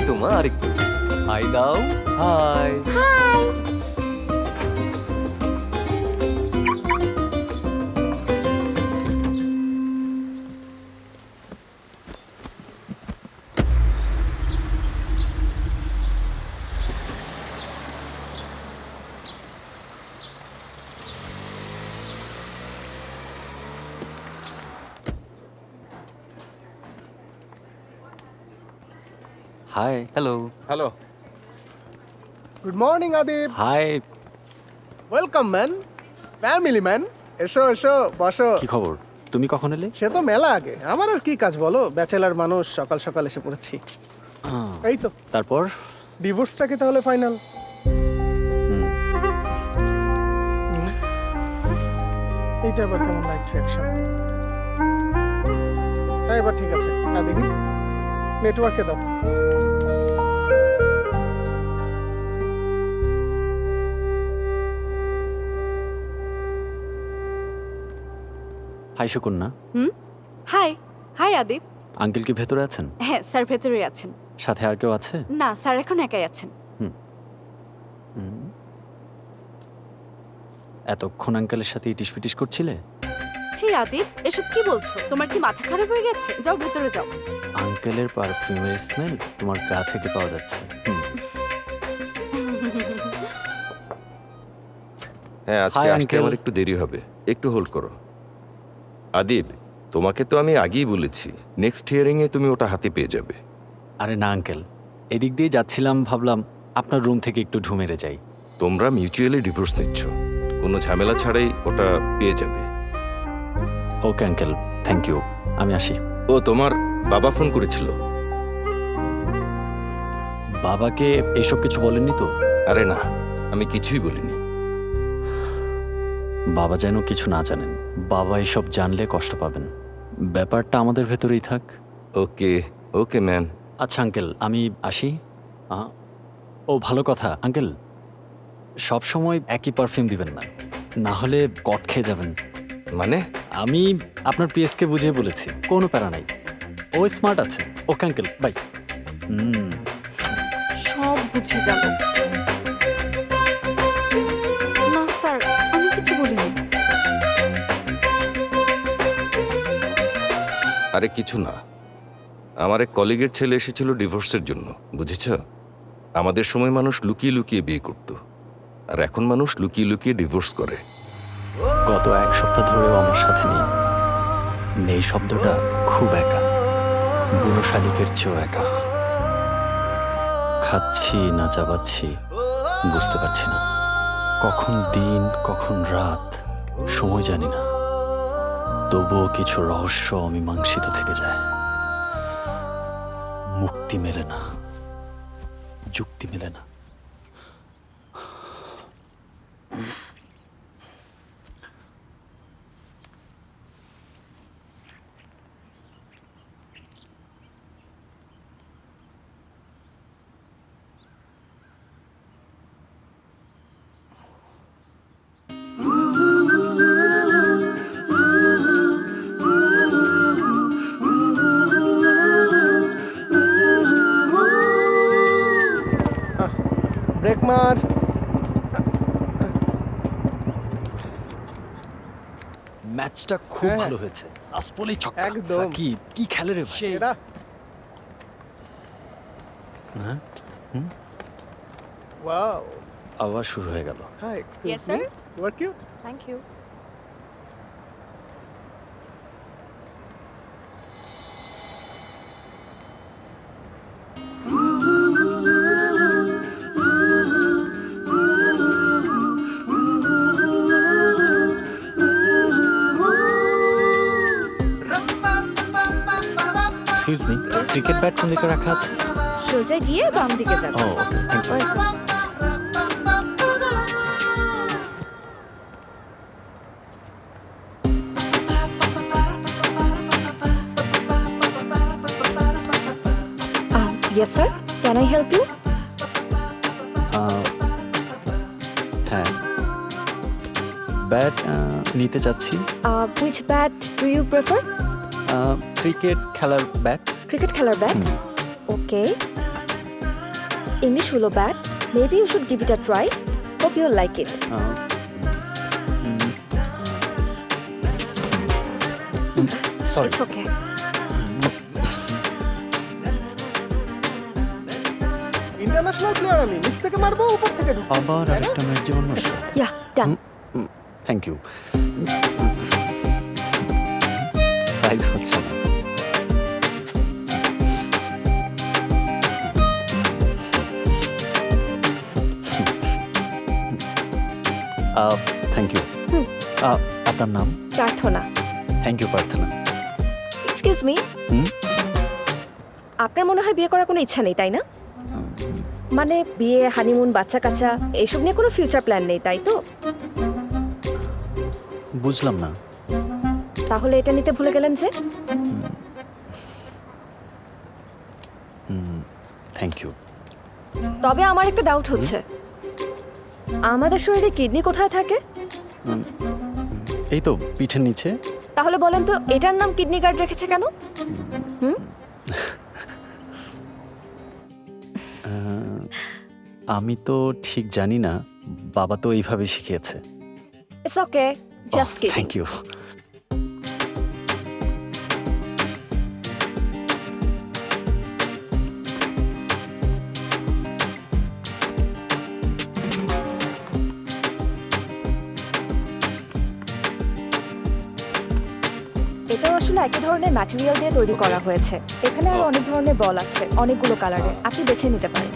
তো মা, আরেকটু হাই দাও। Hi. Hi. Hi. Hello. Hello. Good morning Adib. Hi. Welcome man, family man. এসো এসো, বসো। কি খবর? তুমি কখন এলে? সে তো মেলা আগে, আমার আর কি কাজ বলো, ব্যাচেলার মানুষ, সকাল সকাল এসে পড়েছি। এই তো, তারপর? ডিভোর্সটাকে তাহলে ফাইনাল। এইটা আবার কেমন লাইট রিঅ্যাকশন? হ্যাঁ এবার ঠিক আছে। হ্যাঁ দেখি, নেটওয়ার্কে দাও। Hi Sukanya. Hi. Hi Adib. Uncle কি ভেতরে আছেন? হ্যাঁ স্যার ভেতরে আছেন। সাথে আর কেউ আছে? না স্যার এখন একাই আছেন। এতক্ষণ আঙ্কেলের সাথে ইটিস পিটিস করছিলে? ছি আদিব, এসব কি বলছো? তোমার কি মাথা খারাপ হয়ে গেছে? যাও ভেতরে যাও। আঙ্কেলের পারফিউমের স্মেল তোমার গা থেকে পাওয়া যাচ্ছে। হ্যাঁ, আজকে Hi, আসতে uncle. আমার একটু দেরি হবে, একটু হোল্ড করো। আদিব, তোমাকে তো আমি আগেই বলেছি নেক্সট হিয়ারিং এ তুমি ওটা হাতে পেয়ে যাবে। আরে না আঙ্কেল, এদিক দিয়ে যাচ্ছিলাম, ভাবলাম আপনার রুম থেকে একটু ঢু মেরে যাই। তোমরা মিউচুয়ালি ডিভোর্স নিচ্ছ, কোনো ঝামেলা ছাড়াই ওটা পেয়ে যাবে। ওকে আঙ্কেল, থ্যাংক ইউ, আমি আসি। ও তোমার বাবা ফোন করেছিল? বাবাকে এসব কিছু বলেননি তো? আরে না, আমি কিছুই বলিনি। বাবা যেন কিছু না জানেন, বাবা এসব জানলে কষ্ট পাবেন। ব্যাপারটা আমাদের ভেতরেই থাক। ওকে ওকে ম্যান। আচ্ছা আঙ্কেল, আমি আসি। ও ভালো কথা আঙ্কেল, সব সময় একই পারফিউম দিবেন না, না হলে কট খেয়ে যাবেন। মানে? আমি আপনার পিএসকে বুঝিয়ে বলেছি, কোনো প্যারা নাই, ও স্মার্ট আছে। Okay uncle, bye. সব বুঝে গেল। না স্যার, আমি কিছু বলিনি। আরে কিছু না, আমার এক কলিগের ছেলে এসেছিল ডিভোর্সের জন্য, বুঝেছ? আমাদের সময় মানুষ লুকিয়ে লুকিয়ে বিয়ে করত, আর এখন মানুষ লুকিয়ে লুকিয়ে ডিভোর্স করে। গত এক সপ্তাহ ধরেও আমার সাথে নেই। নেই শব্দটা খুব একা, বুনো শালিকের চেয়েও একা। খাচ্ছি না চাবাচ্ছি বুঝতে পারছি না, কখন দিন কখন রাত সময় জানি না। তবুও কিছু রহস্য অমীমাংসিত থেকে যায়। মুক্তি মেলে না, যুক্তি মেলে না। ব্রেক মার। ম্যাচটা খুব হ্যাঁ। ভালো হয়েছে, আসলেই ছক্কা। একদম। সাকিব কি খেলে রে ভাই। সেরা। হ্যাঁ, ওয়াও। আবার শুরু হয়ে গেল। Hi, Yes, excuse sir. Me, work you. Thank you. Excuse me, cricket bat কোন দিকে রাখা আছে? সোজা গিয়ে বাম দিকে যাবে। ও okay, thank you. Yes sir, can I help you? হ্যাঁ, ব্যাট নিতে চাচ্ছি। Which bat do you prefer? Cricket খেলার ব্যাট। Cricket খেলার bat? Okay. English will go bad. Maybe you should give it a try. Hope you'll like it. Sorry It's okay. International player আমি, নিচ থেকে মারবো উপর থেকে ঢুকবো। আবার আরেকটা মেয়ের জীবন নষ্ট। Yeah, done. Thank you. Size হচ্ছে না। Thank you. আপনার নাম? Prarthana. Thank you Prarthana. Excuse me, hmm? আপনার মনে হয় বিয়ে করার কোনো ইচ্ছা নেই, তাই না? মানে বিয়ে, হানিমুন, বাচ্চা কাচ্চা এইসব নিয়ে কোনো ফিউচার প্ল্যান নেই, তাই তো? বুঝলাম না। তাহলে এটা নিতে ভুলে গেলেন যে? Thank you. তবে আমার একটা ডাউট হচ্ছে, আমাদের শরীরে কিডনি কোথায় থাকে? এই তো পিঠের নিচে। তাহলে বলেন তো এটার নাম কিডনি গার্ড রেখেছে কেন? আমি তো ঠিক জানি না, বাবা তো এইভাবে শিখিয়েছে। It's okay, just kidding. Thank you. এটাও আসলে একই ধরনের ম্যাটেরিয়াল দিয়ে তৈরি করা হয়েছে। এখানে আরো অনেক ধরনের বল আছে, অনেকগুলো কালারে, আপনি বেছে নিতে পারেন।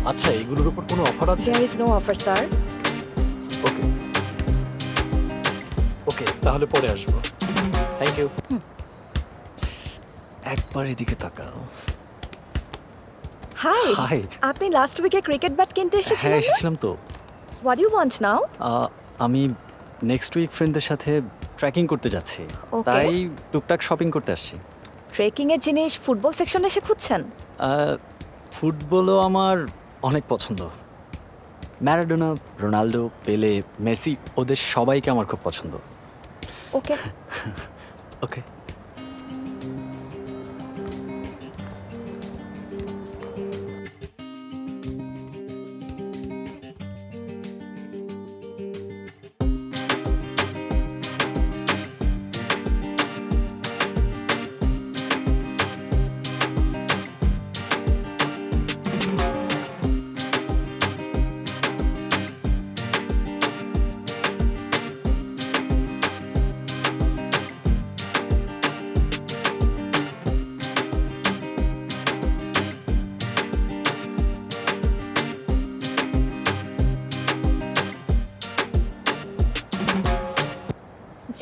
আচ্ছা, এগুলোর উপর কোনো অফার আছে? There is no offer sir. Okay okay, তাহলে পরে আসবো। Thank you. একবার এদিকে তাকাও। Hi, hi. আপনি লাস্ট উইকে ক্রিকেট ব্যাট কিনতে হ্যাঁ, এসেছিলেন না? এসেছিলাম তো। What do you want now? আমি নেক্সট উইক ফ্রেন্ডদের সাথে ট্রেকিং করতে যাচ্ছি, Okay. তাই টুকটাক শপিং করতে আসছি। ট্রেকিং এর জিনিস ফুটবল সেকশনে এসে খুঁজছেন? ফুটবলও আমার অনেক পছন্দ। ম্যারাডোনা, রোনাল্ডো, পেলে, মেসি, ওদের সবাইকে আমার খুব পছন্দ। ওকে। ওকে।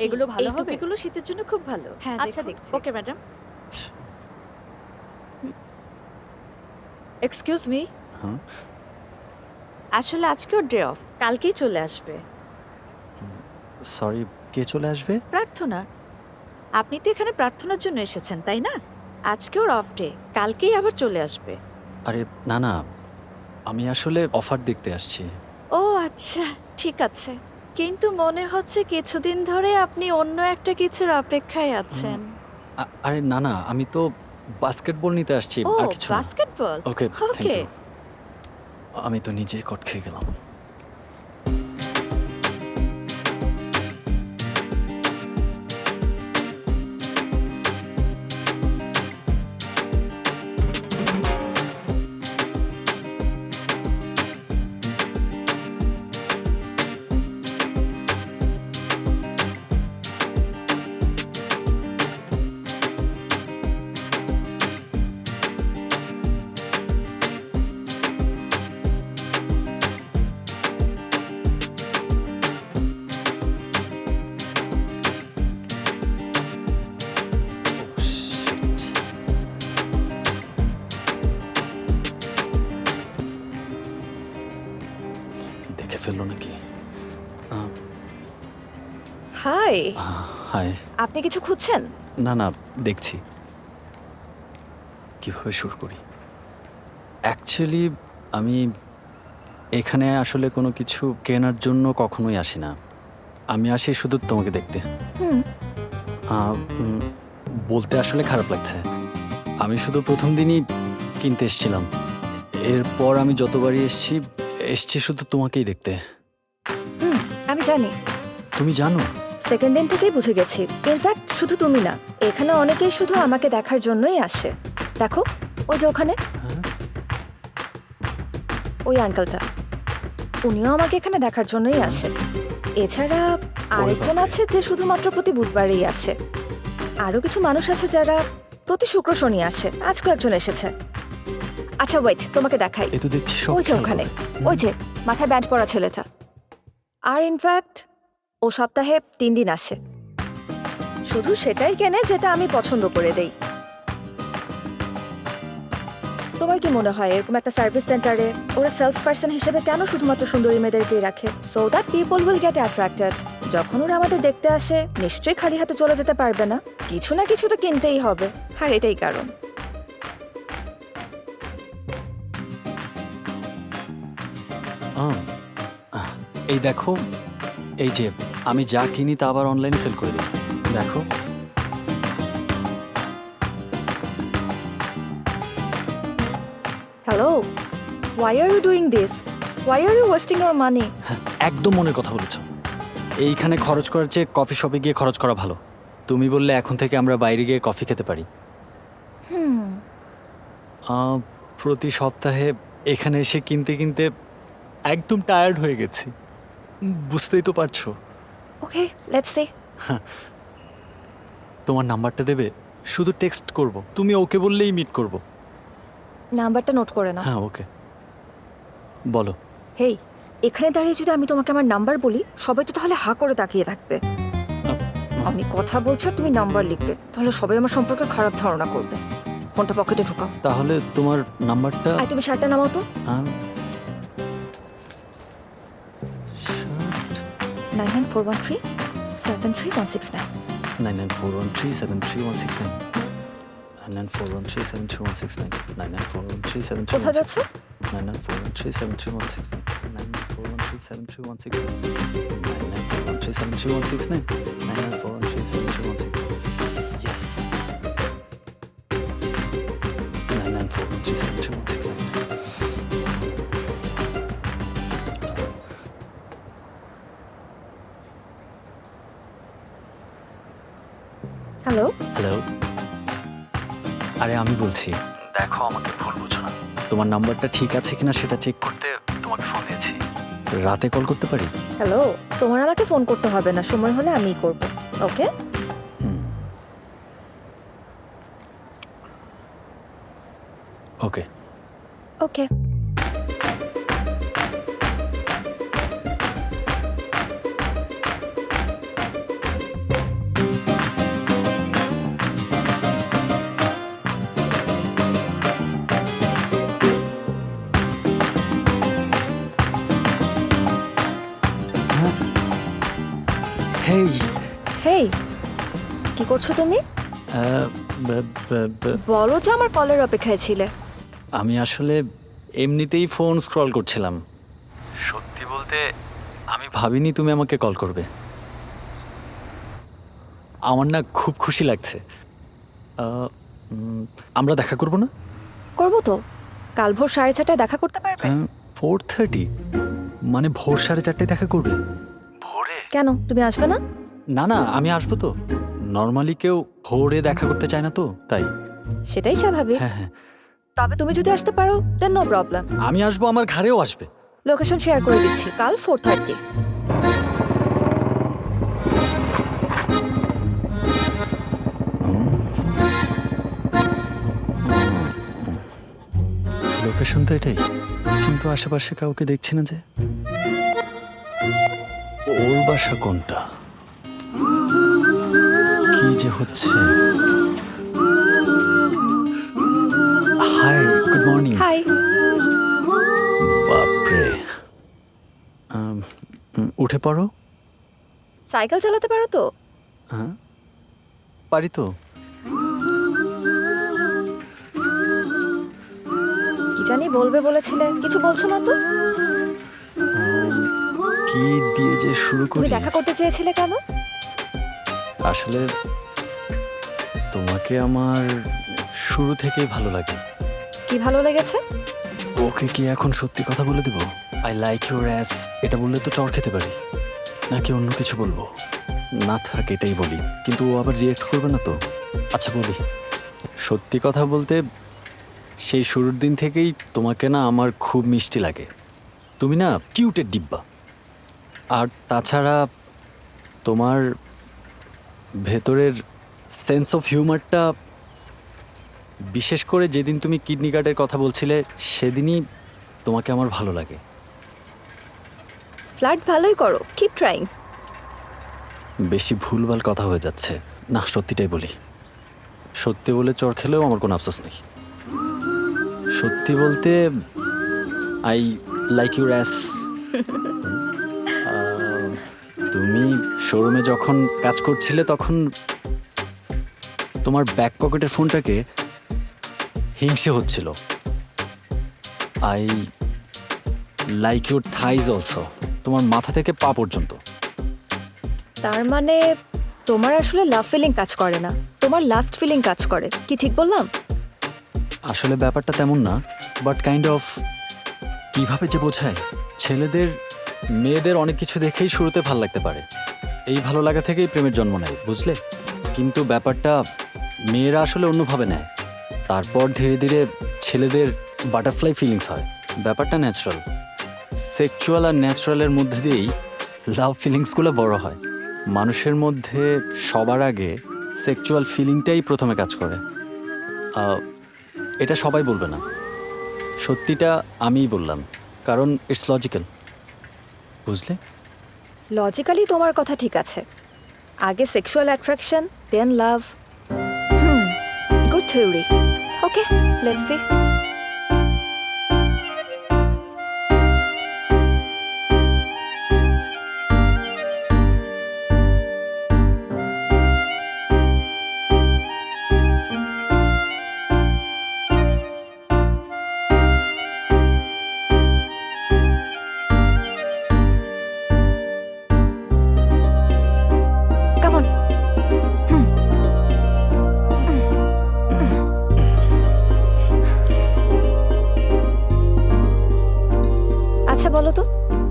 এগুলো ভালো হবে? টুপিগুলো শীতের জন্য খুব ভালো। হ্যাঁ, আচ্ছা দেখুন। দেখছি। Okay madam. এক্সকিউজ মি, হ্যাঁ, আসলে আজকে ওর ডে অফ, কালকেই চলে আসবে। সরি, কে চলে আসবে? প্রার্থনা, আপনি তো এখানে প্রার্থনার জন্য এসেছেন তাই না? আজকে ওর অফ ডে, কালকেই আবার চলে আসবে। আরে না না, আমি আসলে অফার দেখতে আসছি। ও আচ্ছা, ঠিক আছে, কিন্তু মনে হচ্ছে কিছুদিন ধরে আপনি অন্য একটা কিছুর অপেক্ষায় আছেন। আরে না না, আমি তো বাস্কেটবল নিতে আসছি, ও আর কিছু না। Basketball. Okay, thank okay. You. আমি তো নিজেই কট খেয়ে গেলাম। দেখে ফেললো নাকি? Hi, hi. আপনি কিছু খুঁজছেন? না না, দেখছি কিভাবে শুরু করি। অ্যাকচুয়ালি আমি এখানে আসলে কোনো কিছু কেনার জন্য কখনোই আসি না। আমি আসি শুধু তোমাকে দেখতে। বলতে আসলে খারাপ লাগছে, আমি শুধু প্রথম দিনই কিনতে এসেছিলাম। এরপর আমি যতবারই এসছি শুধু তোমাকেই দেখতে। আমি জানি, তুমি জানো? সেকেন্ড দিন থেকেই বুঝে গেছি। ইনফ্যাক্ট শুধু তুমি না, এখানে অনেকেই শুধু আমাকে দেখার জন্যই আসে। দেখো ওই যে ওখানে ওই আঙ্কেলটা, উনিও আমাকে এখানে দেখার জন্যই আসে। এছাড়া আরেকজন বাপরে। আছে যে শুধুমাত্র প্রতি বুধবারেই আসে। আরো কিছু মানুষ আছে যারা প্রতি শুক্র শনি আসে। আজকেও একজন এসেছে। আচ্ছা ওয়েট, তোমাকে দেখাই। এ তো দেখছি সব ওই যে খেয়াল ওখানে, করে। ওই যে মাথায় ব্যান্ড পরা ছেলেটা। আর ইনফ্যাক্ট ও সপ্তাহে 3 দিন আসে। শুধু সেটাই কেনে যেটা আমি পছন্দ করে দেই। তোমার কি মনে হয় এরকম একটা সার্ভিস সেন্টারে ওরা সেলস পার্সন হিসেবে কেন শুধুমাত্র সুন্দরী মেয়েদেরকেই রাখে? So that people will get attracted. যখন ওরা আমাদের দেখতে আসে নিশ্চয়ই খালি হাতে চলে যেতে পারবে না, কিছু না কিছু তো কিনতেই হবে। আর এটাই কারণ। এই দেখো, এই যে আমি যা কিনি তা আবার অনলাইনে সেল করে দিই। দেখো, hello, why are you doing this? Why are you wasting your money? একদম মনের কথা বলেছো। এইখানে খরচ করার চেয়ে কফি শপে গিয়ে খরচ করা ভালো। তুমি বললে এখন থেকে আমরা বাইরে গিয়ে কফি খেতে পারি। প্রতি সপ্তাহে এখানে এসে কিনতে কিনতে একদম টায়ার্ড হয়ে গেছি। বুঝতেই তো পারছো। ওকে, লেটস সি। তোমার নাম্বারটা দেবে? শুধু টেক্সট করব, তুমি ওকে বললেই মিট করব। নাম্বারটা নোট করে নাও। হ্যাঁ ওকে, বলো। হেই, এখানে দাঁড়িয়ে যদি আমি তোমাকে আমার নাম্বার বলি, সবাই তো তাহলে হা করে তাকিয়ে থাকবে। আমি কথা বলছি আর তুমি নাম্বার লিখবে, তাহলে সবাই আমার সম্পর্কে খারাপ ধারণা করবে। ফোনটা পকেটে ঢুকাও। তাহলে তোমার নাম্বারটা? আর তুমি শার্টটা নামাও তো। হ্যাঁ, 9941373169। 9941373169 9941373169 9941373169 কোথায় যাচ্ছ? 9941373169 9941373169 9941373169 9941373169 Yes. 9941373169 হ্যালো, হ্যালো, আরে আমি বলছি, দেখো আমাকে ভুল বুঝো না। তোমার নাম্বারটা ঠিক আছে কিনা সেটা চেক করতে তোমাকে ফোন দিয়েছি। রাতে কল করতে পারি? হ্যালো, তোমার আমাকে ফোন করতে হবে না, সময় হলে আমিই করব। ওকে? ওকে। ওকে। হেই, হেই, কি করছো তুমি? বলো যে আমার কলের অপেক্ষায় ছিলে। আমি আসলে এমনিতেই ফোন স্ক্রল করছিলাম। সত্যি বলতে আমি ভাবিনি তুমি আমাকে কল করবে। আমার না খুব খুশি লাগছে। আমরা দেখা করব না? করবো তো। কাল ভোর 4:30টায় দেখা করতে পারবে? 4:30 মানে ভোর 4:30টায় দেখা করবে? ভোরে? কেন, তুমি আসবে না? না না, আমি আসবো তো। নর্মালি কেউ ভোরে দেখা করতে চায় না তো, তাই। সেটাই স্বাভাবিক। হ্যাঁ হ্যাঁ, তবে তুমি যদি আসতে পারো দেন নো প্রবলেম। আমি আসবো, আমার ঘরেও আসবে। লোকেশন শেয়ার করে দিচ্ছি, কাল 4:30। লোকেশন তো এটাই, কিন্তু আশেপাশে কাউকে দেখছি না যে। ওর বাসা কোনটা? কি যে হচ্ছে? Hi, good morning. হাই। বাপরে, উঠে পড়ো। সাইকেল চালাতে পারো তো? হ্যাঁ পারি তো। কি জানি বলবে বলেছিলে, কিছু বলছো না তো? কি দিয়ে যে শুরু তুমি করি? দেখা করতে চেয়েছিলে কেন? আসলে তোমাকে আমার শুরু থেকেই ভালো লাগে। কি ভালো লেগেছে? ওকে কি এখন সত্যি কথা বলে দেব? আই লাইক ইউর অ্যাস এটা বললে তো চড় খেতে পারি, নাকি অন্য কিছু বলবো? না থাক এটাই বলি, কিন্তু ও আবার রিয়েক্ট করবে না তো? আচ্ছা বলি, সত্যি কথা বলতে সেই শুরুর দিন থেকেই তোমাকে না আমার খুব মিষ্টি লাগে। তুমি না কিউটের ডিব্বা। আর তাছাড়া তোমার ভেতরের সেন্স অফ হিউমারটা, বিশেষ করে যেদিন তুমি কিডনি কার্ডের কথা বলছিলে সেদিনই তোমাকে আমার ভালো লাগে। ফ্লার্ট ভালোই করো, কিপ ট্রাইং। বেশি ভুলভাল কথা হয়ে যাচ্ছে। না সত্যিটাই বলি, সত্যি বলে চড় খেলেও আমার কোনো আফসোস নেই। সত্যি বলতে আই লাইক ইউর অ্যাস। তুমি শোরুমে যখন কাজ করছিলে তখন তোমার ব্যাক পকেটের ফোনটাকে হিংসে হচ্ছিল। I like your thighs also, তোমার মাথা থেকে পা পর্যন্ত। তার মানে তোমার আসলে লাভ ফিলিং কাজ করে না, তোমার লাস্ট ফিলিং কাজ করে, কি ঠিক বললাম? আসলে ব্যাপারটা তেমন না, বাট কাইন্ড অফ, কিভাবে যে বোঝায়, ছেলেদের মেয়েদের অনেক কিছু দেখেই শুরুতে ভালো লাগতে পারে। এই ভালো লাগা থেকেই প্রেমের জন্ম নেয়, বুঝলে? কিন্তু ব্যাপারটা মেয়েরা আসলে অন্যভাবে নেয়। তারপর ধীরে ধীরে ছেলেদের বাটারফ্লাই ফিলিংস হয়। ব্যাপারটা ন্যাচারাল, সেক্সুয়াল আর ন্যাচারালের মধ্যে দিয়েই লাভ ফিলিংসগুলো বড় হয়। মানুষের মধ্যে সবার আগে সেক্সুয়াল ফিলিংটাই প্রথমে কাজ করে। এটা সবাই বলবে না, সত্যিটা আমিই বললাম, কারণ ইটস লজিক্যাল, বুঝলে? লজিক্যালি তোমার কথা ঠিক আছে, আগে sexual attraction then love. Good theory. Okay, let's see. Come on. আচ্ছা বলো তো,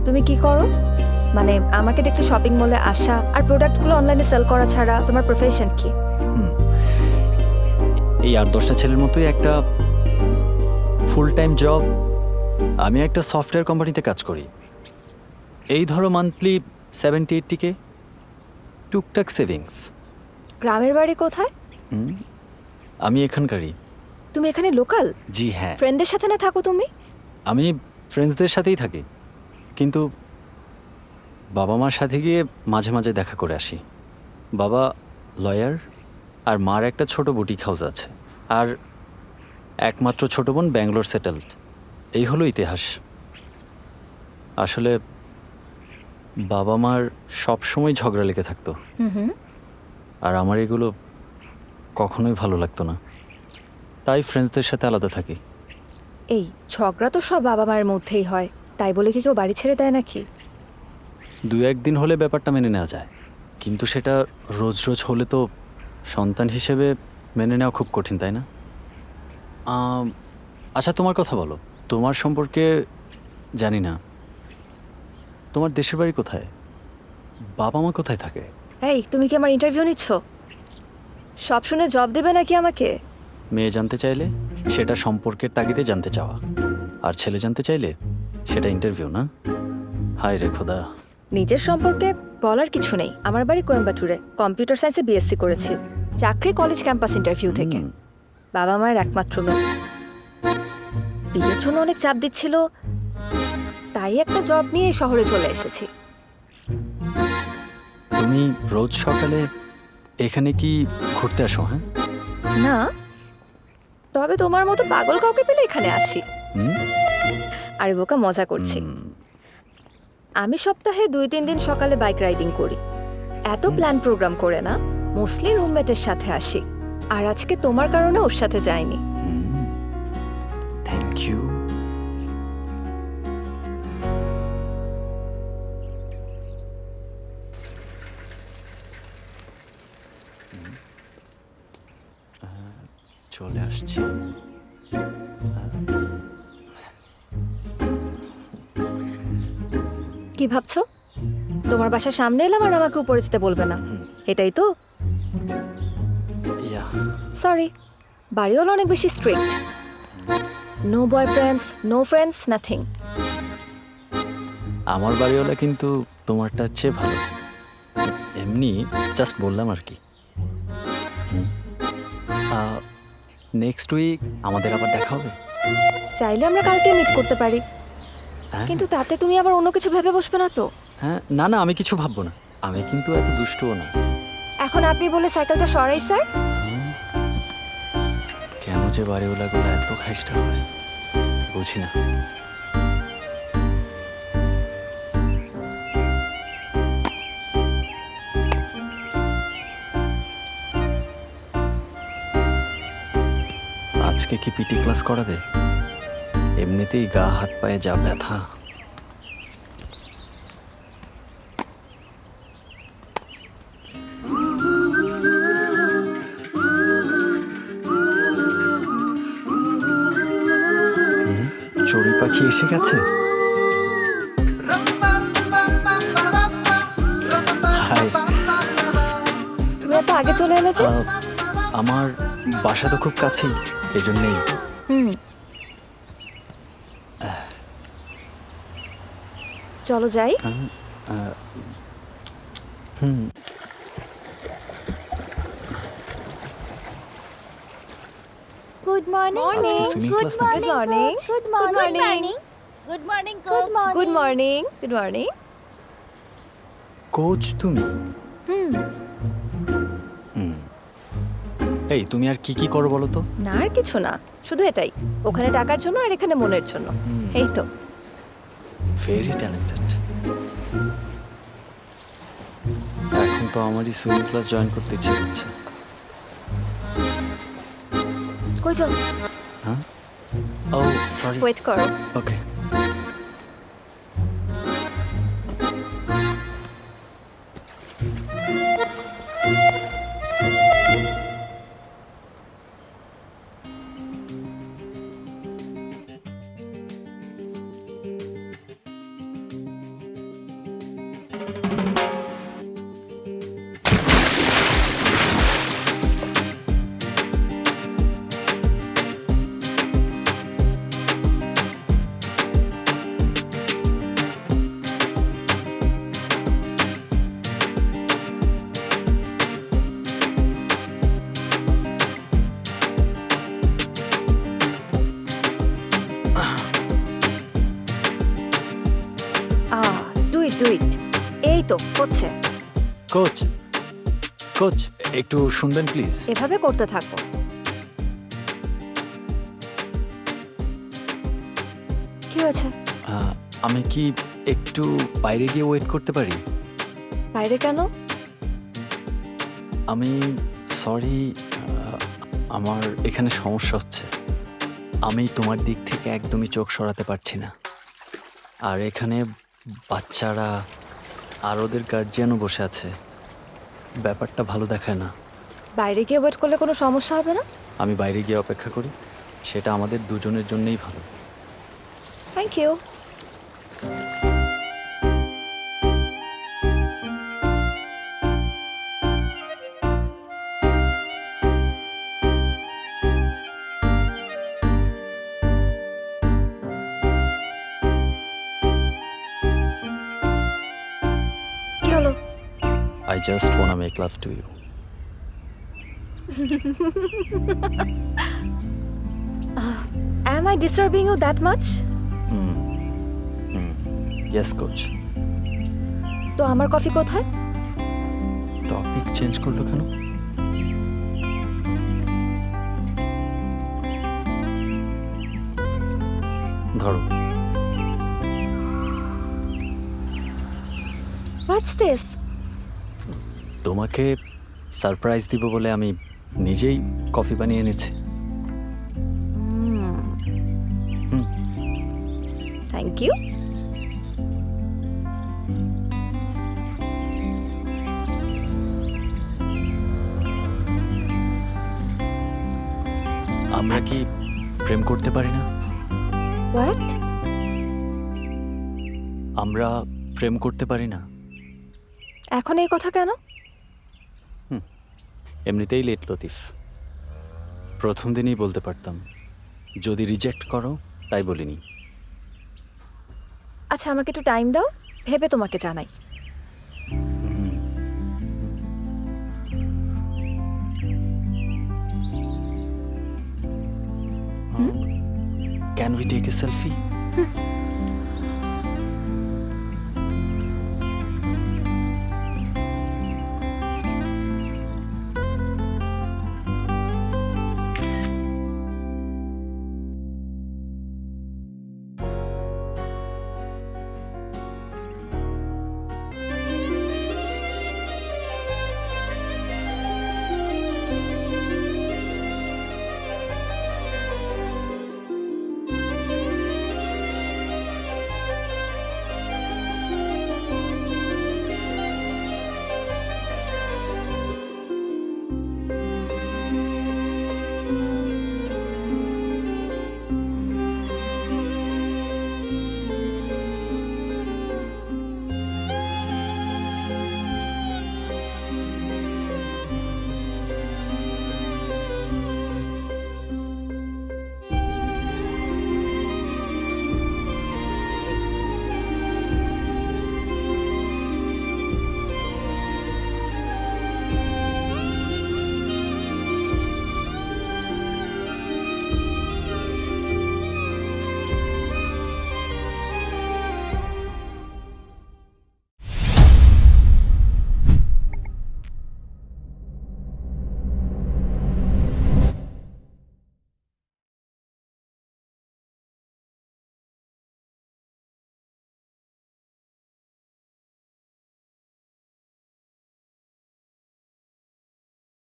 তুমি কি করো? মানে আমাকে দেখতে শপিং মলে আসা আর প্রোডাক্টগুলো অনলাইনে সেল করা ছাড়া তোমার প্রফেশন কি? এই 8-10টা ছেলের মতোই একটা ফুল টাইম জব। আমি একটা সফটওয়্যার কোম্পানিতে কাজ করি। এই ধরো মান্থলি 70-80K, টুকটাক সেভিংস। গ্রামের বাড়ি কোথায়? আমি এখানকারই। তুমি এখানে লোকাল? জি হ্যাঁ, ফ্রেন্ডদের সাথে না থাকো তুমি? আমি ফ্রেন্ডসদের সাথেই থাকি, কিন্তু বাবা মার সাথে গিয়ে মাঝে মাঝে দেখা করে আসি। বাবা লয়ার, আর মার একটা ছোট বুটিক হাউস আছে, আর একমাত্র ছোট বোন ব্যাঙ্গালোর সেটেলড। এই হলো ইতিহাস। আসলে বাবা মার সবসময় ঝগড়া লেগে থাকতো, হুম। আর আমার এগুলো কখনোই ভালো লাগতো না, তাই ফ্রেন্ডসদের সাথে আলাদা থাকি। এই ঝগড়া তো সব বাবা মায়ের মধ্যেই হয়, তাই বলে কি কেউ বাড়ি ছেড়ে দেয় নাকি? 2-1 দিন হলে ব্যাপারটা মেনে নেওয়া যায়, কিন্তু সেটা রোজ রোজ হলে তো সন্তান হিসেবে মেনে নেওয়া খুব কঠিন, তাই না? আচ্ছা তোমার কথা বলো, তোমার সম্পর্কে জানি না। তোমার দেশের বাড়ি কোথায়? বাবা মা কোথায় থাকে? এই তুমি কি আমার ইন্টারভিউ নিচ্ছ? সব শুনে জব দেবে নাকি আমাকে? মেয়ে জানতে চাইলে সেটা সম্পর্কের তাগিদে জানতে চাওয়া, আর ছেলে জানতে চাইলে সেটা ইন্টারভিউ না? হায় রে খোদা। নিজের সম্পর্কে বলার কিছু নেই। আমার বাড়ি কোয়েম্বাটুরে, কম্পিউটার সায়েন্সে বিএসসি করেছি, চাকরি কলেজ ক্যাম্পাস ইন্টারভিউ থেকে। বাবা মায়ের একমাত্র মেয়ে, বিয়ের জন্য অনেক চাপ দিচ্ছিল, তাই একটা জব নিয়ে এই শহরে চলে এসেছি। তুমি রোজ সকালে এখানে কি ঘুরতে আসো? হ্যাঁ না, তবে তোমার মতো পাগল কাউকে পেলে এখানে আসি। আরে বোকা, মজা করছি। আমি সপ্তাহে 2-3 দিন সকালে বাইক রাইডিং করি, এত প্ল্যান প্রোগ্রাম করে না, মোস্টলি রুমমেটের সাথে আসি। আর আজকে তোমার কারণে ওর সাথে যাইনি। Thank you. চলে আসছি। কি ভাবছো? তোমার বাসার সামনে এলাম আর আমাকে উপরে যেতে বলবে না, এটাই তো? ইয়া সরি, বাড়িওয়ালা অনেক বেশি strict. No boyfriends, no friends, nothing. আমার বাড়িওয়ালা কিন্তু তোমারটা চেয়ে ভালো। এমনি জাস্ট বললাম আর কি। নেক্সট উইক আমাদের আবার দেখা হবে। চাইলে আমরা কালকে মিট করতে পারি, হ্যাঁ কিন্তু তাতে তুমি আবার অন্য কিছু ভেবে বসবে না তো? হ্যাঁ, না না, আমি কিছু ভাববো না। আমি কিন্তু এত দুষ্টও না। এখন আপনি বলে সাইকেলটা সরাই স্যার। কেন যে বাড়িওয়ালাগুলো এত খাইস্টা হয় বুঝি না। আজকে কি পিটি ক্লাস করাবে? এমনিতেই গা হাত পায়ে যা ব্যথা। চড়ুই পাখি এসে গেছে। হাই। তুমি এত আগে চলে এলে যে? আমার বাসা তো খুব কাছেই, এই জন্যেই। হুম, চলো যাই। হুম, গুড মর্নিং আজকে সুইমিং ক্লাস নাকি? Good morning. Good morning good morning coach good morning. Good morning. Coach তুমি? হুম, হুম। এই তুমি আর কি কি করো বলো তো? না আর কিছু না, শুধু এটাই, ওখানে টাকার জন্য আর এখানে মনের জন্য। এই তো। Very talented. এখন তো আমারই সুইমিং ক্লাস জয়েন করতে ইচ্ছে হচ্ছে। কই যাও? হ্যাঁ, ও সরি। ওয়েট করো। Okay. Do it, do it. এই তো হচ্ছে। কোচ, কোচ একটু শুনবেন প্লিজ? এভাবে করতে থাকো। কি হয়েছে? আমি কি একটু বাইরে গিয়ে ওয়েট করতে পারি? বাইরে কেন? আমি সরি, আমার এখানে সমস্যা হচ্ছে। আমি তোমার দিক থেকে একদমই চোখ সরাতে পারছি না। আর এখানে বাচ্চারা আর ওদের গার্জিয়ানও বসে আছে, ব্যাপারটা ভালো দেখায় না। বাইরে গিয়ে ওয়েট করলে কোনো সমস্যা হবে না? আমি বাইরে গিয়ে অপেক্ষা করি, সেটা আমাদের দুজনের জন্যই ভালো। Thank you. কি হলো? I just wanna make love to you. Am I disturbing you that much? Yes, coach. তো আমার কফি কোথায়? টপিক চেঞ্জ করলো কেন? ধরো। What's this? তোমাকে সারপ্রাইজ দিব বলে আমি নিজেই কফি বানিয়ে এনেছি। Thank you. আমরা কি প্রেম করতে পারি না? What? আমরা প্রেম করতে পারি না? এখন এই কথা কেন? এমনিতেই লেট লতিফ। প্রথম দিনই বলতে পারতাম। যদি রিজেক্ট করো তাই বলিনি। আচ্ছা, আমাকে একটু টাইম দাও, ভেবে তোমাকে জানাই। Can we take a selfie?